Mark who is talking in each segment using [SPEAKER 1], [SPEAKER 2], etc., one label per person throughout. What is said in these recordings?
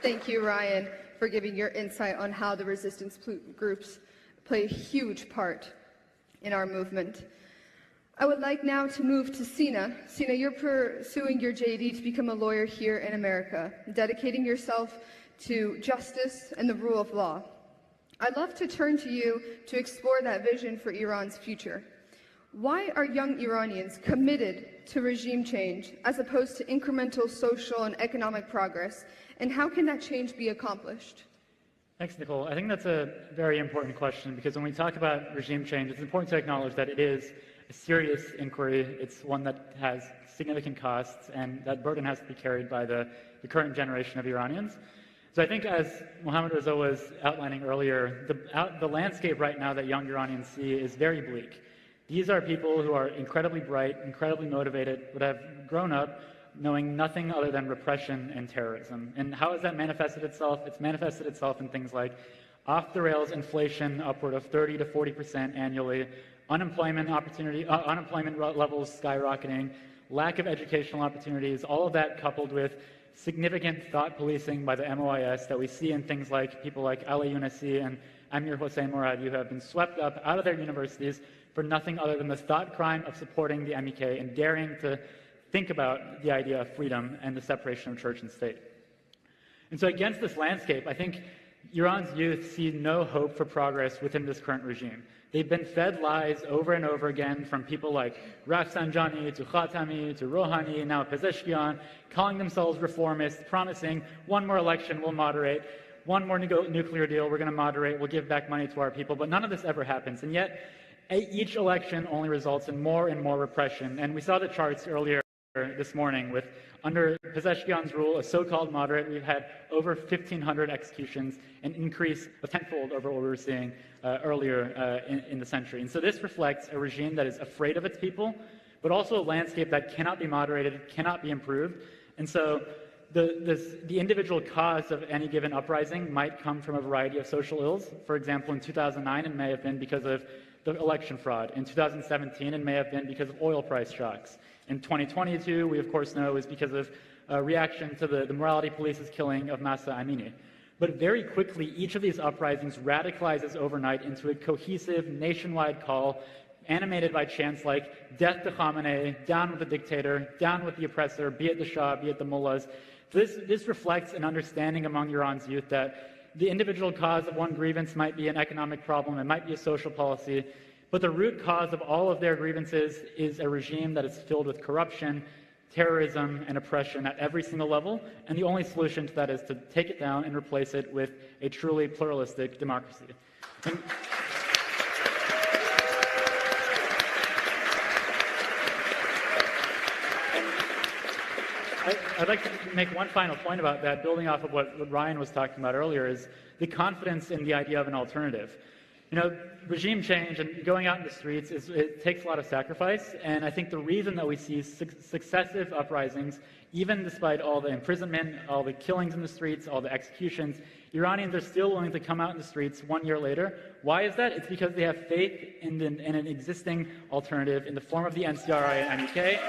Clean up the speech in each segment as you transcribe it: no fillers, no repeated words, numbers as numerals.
[SPEAKER 1] Thank you, Ryan, for giving your insight on how the resistance groups play a huge part in our movement. I would like now to move to Seena. Seena, you're pursuing your JD to become a lawyer here in America, dedicating yourself to justice and the rule of law. I'd love to turn to you to explore that vision for Iran's future. Why are young Iranians committed to regime change as opposed to incremental social and economic progress, and how can that change be accomplished?
[SPEAKER 2] Thanks, Nicole. I think that's a very important question, because when we talk about regime change, it's important to acknowledge that it is a serious inquiry. It's one that has significant costs, and that burden has to be carried by the current generation of Iranians. So I think, as Mohammad Reza was outlining earlier, the landscape right now that young Iranians see is very bleak. These are people who are incredibly bright, incredibly motivated, but have grown up knowing nothing other than repression and terrorism. And how has that manifested itself? It's manifested itself in things like off-the-rails inflation upward of 30 to 40% annually, unemployment levels skyrocketing, lack of educational opportunities, all of that coupled with significant thought policing by the MOIS that we see in things like people like Ali Younesi and Amir Hossein Moradi, who have been swept up out of their universities for nothing other than the thought crime of supporting the MEK and daring to think about the idea of freedom and the separation of church and state. And so against this landscape, I think Iran's youth see no hope for progress within this current regime. They've been fed lies over and over again from people like Rafsanjani to Khatami to Rouhani, now Pezeshkian, calling themselves reformists, promising one more election will moderate, one more nuclear deal we're going to moderate, we'll give back money to our people, but none of this ever happens. And yet, each election only results in more and more repression. And we saw the charts earlier this morning with, under Pezeshkian's rule, a so-called moderate, we've had over 1,500 executions, an increase of tenfold over what we were seeing earlier in the century. And so this reflects a regime that is afraid of its people, but also a landscape that cannot be moderated, cannot be improved. And so the individual cause of any given uprising might come from a variety of social ills. For example, in 2009, it may have been because of the election fraud. In 2017, it may have been because of oil price shocks. In 2022, we of course know is because of a reaction to the morality police's killing of Mahsa Amini. But very quickly, each of these uprisings radicalizes overnight into a cohesive nationwide call animated by chants like death to Khamenei, down with the dictator, down with the oppressor, be it the Shah, be it the mullahs. This reflects an understanding among Iran's youth that the individual cause of one grievance might be an economic problem, it might be a social policy, but the root cause of all of their grievances is a regime that is filled with corruption, terrorism, and oppression at every single level, and the only solution to that is to take it down and replace it with a truly pluralistic democracy. I'd like to make one final point about that, building off of what Ryan was talking about earlier, is the confidence in the idea of an alternative. You know, regime change and going out in the streets, it takes a lot of sacrifice, and I think the reason that we see successive uprisings, even despite all the imprisonment, all the killings in the streets, all the executions, Iranians are still willing to come out in the streets 1 year later. Why is that? It's because they have faith in an existing alternative in the form of the NCRI and MEK.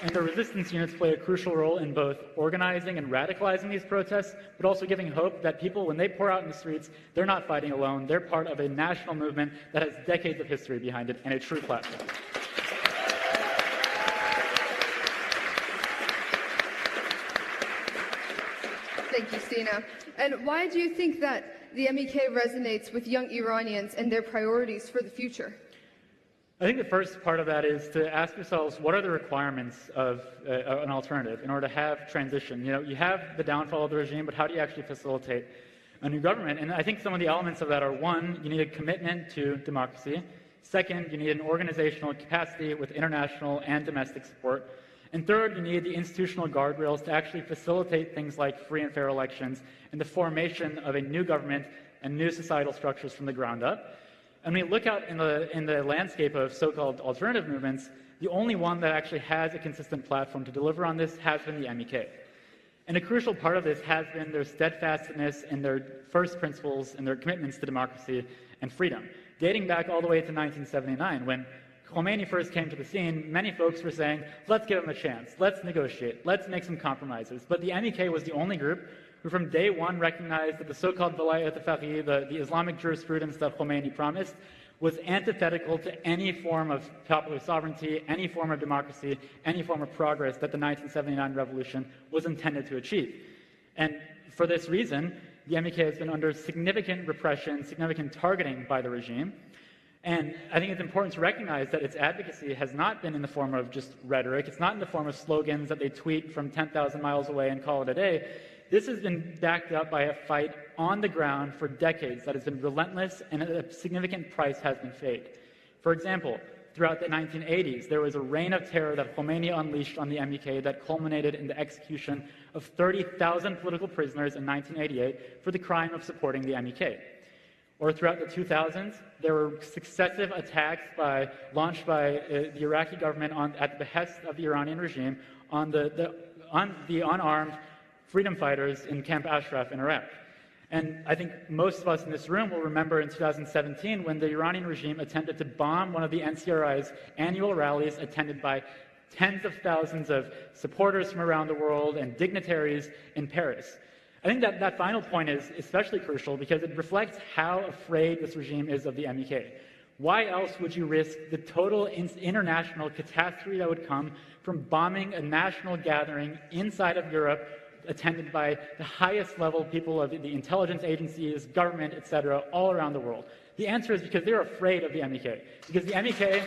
[SPEAKER 2] And the resistance units play a crucial role in both organizing and radicalizing these protests, but also giving hope that people, when they pour out in the streets, they're not fighting alone. They're part of a national movement that has decades of history behind it and a true platform.
[SPEAKER 1] Thank you, Seena. And why do you think that the MEK resonates with young Iranians and their priorities for the future?
[SPEAKER 2] I think the first part of that is to ask yourselves, what are the requirements of an alternative in order to have transition? You know, you have the downfall of the regime, but how do you actually facilitate a new government? And I think some of the elements of that are, one, you need a commitment to democracy. Second, you need an organizational capacity with international and domestic support. And third, you need the institutional guardrails to actually facilitate things like free and fair elections and the formation of a new government and new societal structures from the ground up. And when we look out in the landscape of so-called alternative movements, the only one that actually has a consistent platform to deliver on this has been the MEK. And a crucial part of this has been their steadfastness in their first principles and their commitments to democracy and freedom, dating back all the way to 1979, when Khomeini first came to the scene, many folks were saying, let's give him a chance, let's negotiate, let's make some compromises. But the MEK was the only group who from day one recognized that the so-called Vilayat al-Faqih, the Islamic jurisprudence that Khomeini promised, was antithetical to any form of popular sovereignty, any form of democracy, any form of progress that the 1979 revolution was intended to achieve. And for this reason, the MEK has been under significant repression, significant targeting by the regime. And I think it's important to recognize that its advocacy has not been in the form of just rhetoric. It's not in the form of slogans that they tweet from 10,000 miles away and call it a day. This has been backed up by a fight on the ground for decades that has been relentless, and a significant price has been paid. For example, throughout the 1980s, there was a reign of terror that Khomeini unleashed on the MEK that culminated in the execution of 30,000 political prisoners in 1988 for the crime of supporting the MEK. Or throughout the 2000s, there were successive attacks launched by the Iraqi government at the behest of the Iranian regime on the unarmed freedom fighters in Camp Ashraf in Iraq. And I think most of us in this room will remember in 2017 when the Iranian regime attempted to bomb one of the NCRI's annual rallies attended by tens of thousands of supporters from around the world and dignitaries in Paris. I think that final point is especially crucial because it reflects how afraid this regime is of the MEK. Why else would you risk the total international catastrophe that would come from bombing a national gathering inside of Europe attended by the highest level people of the intelligence agencies, government, etc., all around the world? The answer is because they're afraid of the MEK. Because the MEK...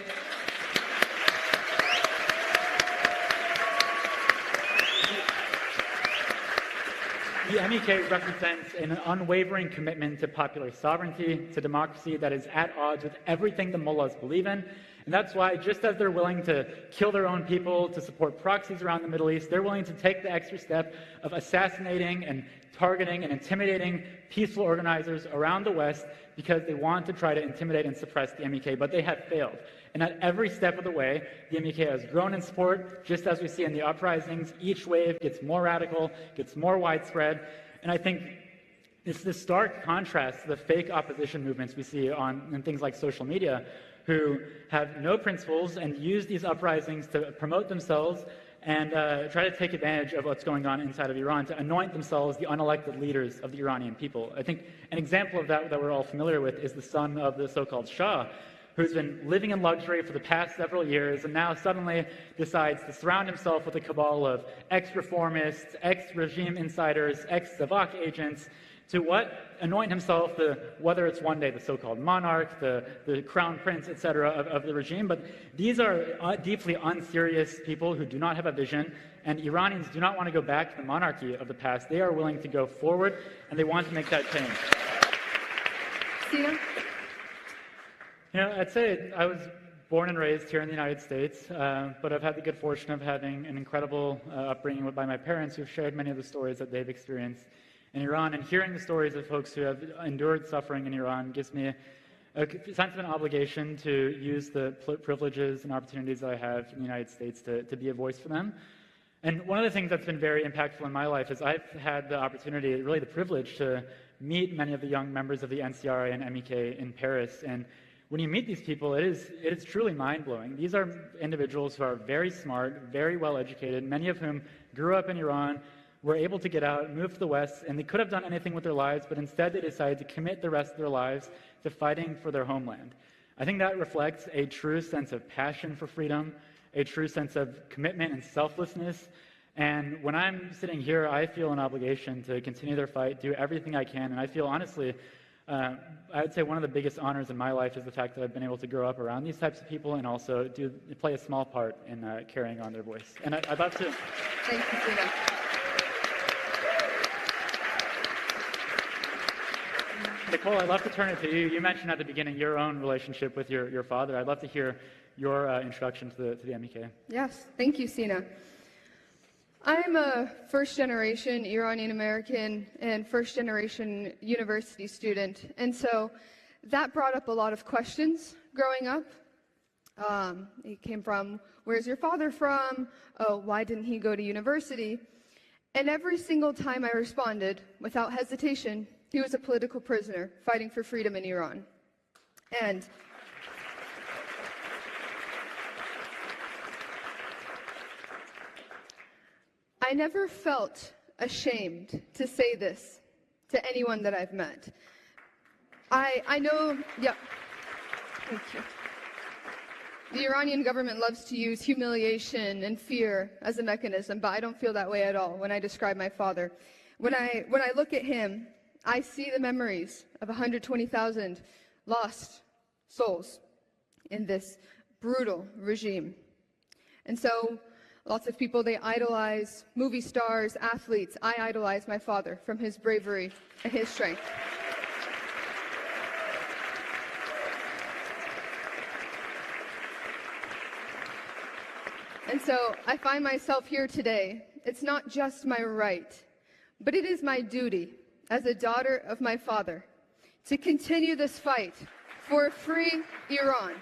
[SPEAKER 2] The MEK represents an unwavering commitment to popular sovereignty, to democracy that is at odds with everything the mullahs believe in. And that's why, just as they're willing to kill their own people to support proxies around the Middle East, they're willing to take the extra step of assassinating and targeting and intimidating peaceful organizers around the West because they want to try to intimidate and suppress the MEK, but they have failed. And at every step of the way, the MEK has grown in support, just as we see in the uprisings. Each wave gets more radical, gets more widespread, and I think it's this stark contrast to the fake opposition movements we see in things like social media, who have no principles and use these uprisings to promote themselves and try to take advantage of what's going on inside of Iran to anoint themselves the unelected leaders of the Iranian people. I think an example of that we're all familiar with is the son of the so-called Shah, who's been living in luxury for the past several years and now suddenly decides to surround himself with a cabal of ex-reformists, ex-regime insiders, ex-Savak agents, to anoint himself whether it's one day the so-called monarch, the crown prince, etc., of the regime. But these are deeply unserious people who do not have a vision, and Iranians do not want to go back to the monarchy of the past. They are willing to go forward, and they want to make that change.
[SPEAKER 1] Seena?
[SPEAKER 2] I'd say I was born and raised here in the United States, but I've had the good fortune of having an incredible upbringing by my parents who've shared many of the stories that they've experienced in Iran. And hearing the stories of folks who have endured suffering in Iran gives me a sense of an obligation to use the privileges and opportunities that I have in the United States to be a voice for them. And one of the things that's been very impactful in my life is I've had the opportunity, really the privilege, to meet many of the young members of the NCRI and MEK in Paris. And when you meet these people, it is truly mind-blowing. These are individuals who are very smart, very well-educated, many of whom grew up in Iran, were able to get out, move to the West, and they could have done anything with their lives, but instead they decided to commit the rest of their lives to fighting for their homeland. I think that reflects a true sense of passion for freedom, a true sense of commitment and selflessness. And when I'm sitting here, I feel an obligation to continue their fight, do everything I can, and I feel honestly, I would say one of the biggest honors in my life is the fact that I've been able to grow up around these types of people and also play a small part in carrying on their voice. And I'd love to...
[SPEAKER 1] Thank you, Seena.
[SPEAKER 2] Nicole, I'd love to turn it to you. You mentioned at the beginning your own relationship with your father. I'd love to hear your introduction to the MEK.
[SPEAKER 1] Yes, thank you, Seena. I'm a first-generation Iranian-American and first-generation university student, and so that brought up a lot of questions growing up. It came from, where's your father from? Oh, why didn't he go to university? And every single time I responded, without hesitation, he was a political prisoner fighting for freedom in Iran. And I never felt ashamed to say this to anyone that I've met. I know, yeah, thank you. The Iranian government loves to use humiliation and fear as a mechanism, but I don't feel that way at all when I describe my father. When I look at him, I see the memories of 120,000 lost souls in this brutal regime. And so lots of people, they idolize movie stars, athletes. I idolize my father from his bravery and his strength. And so I find myself here today. It's not just my right, but it is my duty as a daughter of my father to continue this fight for a free Iran.